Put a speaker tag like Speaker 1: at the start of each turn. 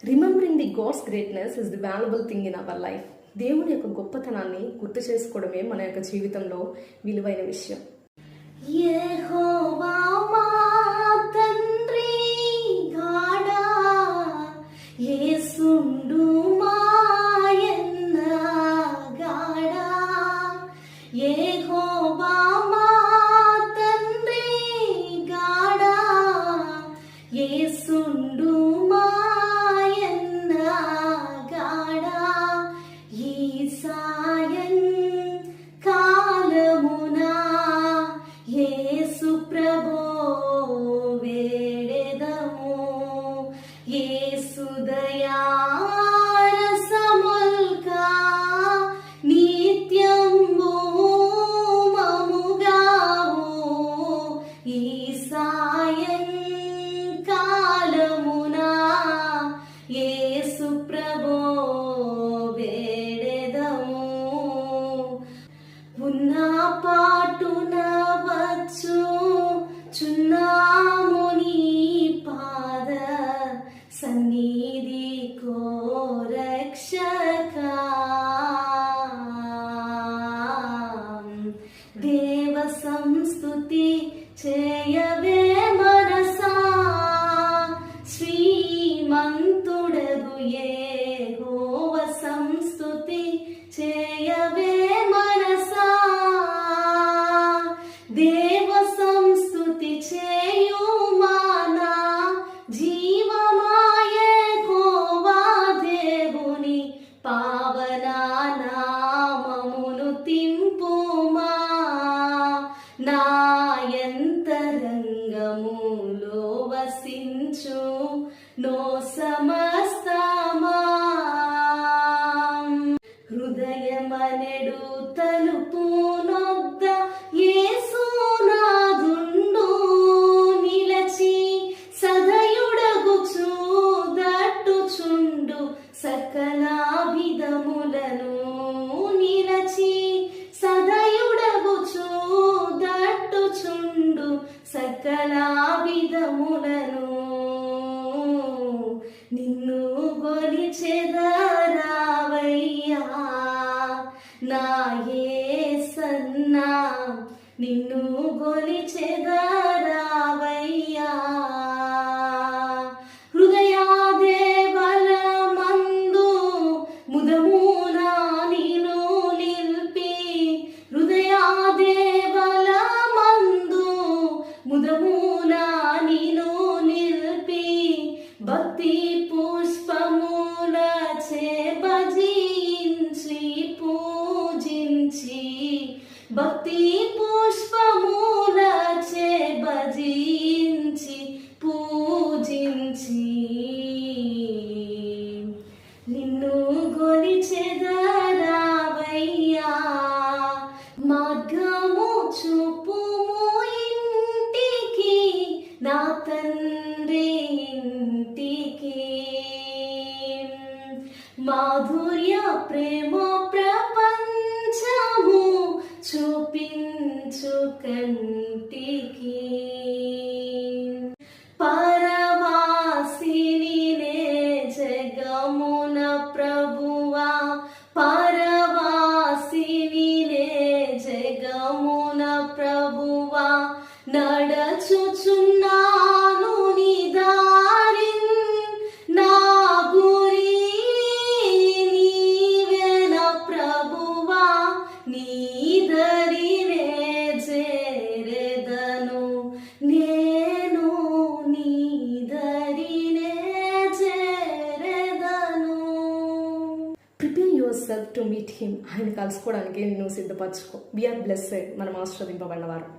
Speaker 1: Remembering the God's greatness is the valuable thing in our life. దేవుని యొక్క గొప్పతనాన్ని గుర్తు చేసుకోవడమే మన యొక్క జీవితంలో విలువైన విషయం.
Speaker 2: యెహోవా మా తండ్రి గాడా, యేసుండు మాయన్న గాడా. యెహోవా మా తండ్రి గాడా, యేసుండు మాయన్న గాడా. ఈ సాయం కాలమునా యేసు ప్రభో వేడెదము. యేసు దయారసముల్కా నిత్యంబు మముగావు. ఈ సాయం కాలమునా యేసు ప్రభో వేడెదము. ఉన్న పాటున వచ్చు చున్నాము నీ పాద సన్నిధి కో రక్షకా. దేవ సంస్తుతి చేయవే మనసా, శ్రీమంతుడగు యెహోవ సంస్తుతి చేయవే మనసా. దేవ సంస్తుతి చేయుమానా జీవమా యెహోవా దేవుని పావన నామమును తింపుమా. నాయంతరంగములో వసించు నో సమస్తమా. హృదయమనెడు తలుపు నొద్ద యేసునాథుండు నిలచి, సదయుడగుచు దట్టుచుండు సకల విధములను నిలచి. సదయుడగుచు దట్టుచుండు సకల విధములను. నిన్ను గొలిచెదరావయ్యా నా యేసన్నా, నిన్ను గొలిచెదరావయ్యా. హృదయాదేవలమందు ముదమునా నిన్ను నిల్పి, హృదయాదేవలమందు ముదమునా నిన్ను నిల్పి. భక్తి పుష్పములచే భజించి పూజించి, భక్తి పుష్పములచే భజించి పూజించి. నిన్ను గొలిచెదరావయ్యా. మార్గము చూపుము ఇంటికి, నా తండ్రి ఇంటికి. మాధుర్య ప్రేమ ప్రపంచము చూపించు కంటికి. పరవాసిని నే జగమున ప్రభువా, పరవాసిని నే జగమున ప్రభువా. నడచుచున్నాను నీ దారిన్, నా గురి నీవేన ప్రభువా. నీ దరినే చేరెదను, నేను నీ దరినే చేరెదను.
Speaker 1: Prepare yourself to meet him. ఆయన కలుసుకోవడానికి నువ్వు సిద్ధపరచుకో. వీఆర్ బ్లెస్సెడ్, మనం ఆశీర్వదింపబడిన వారు.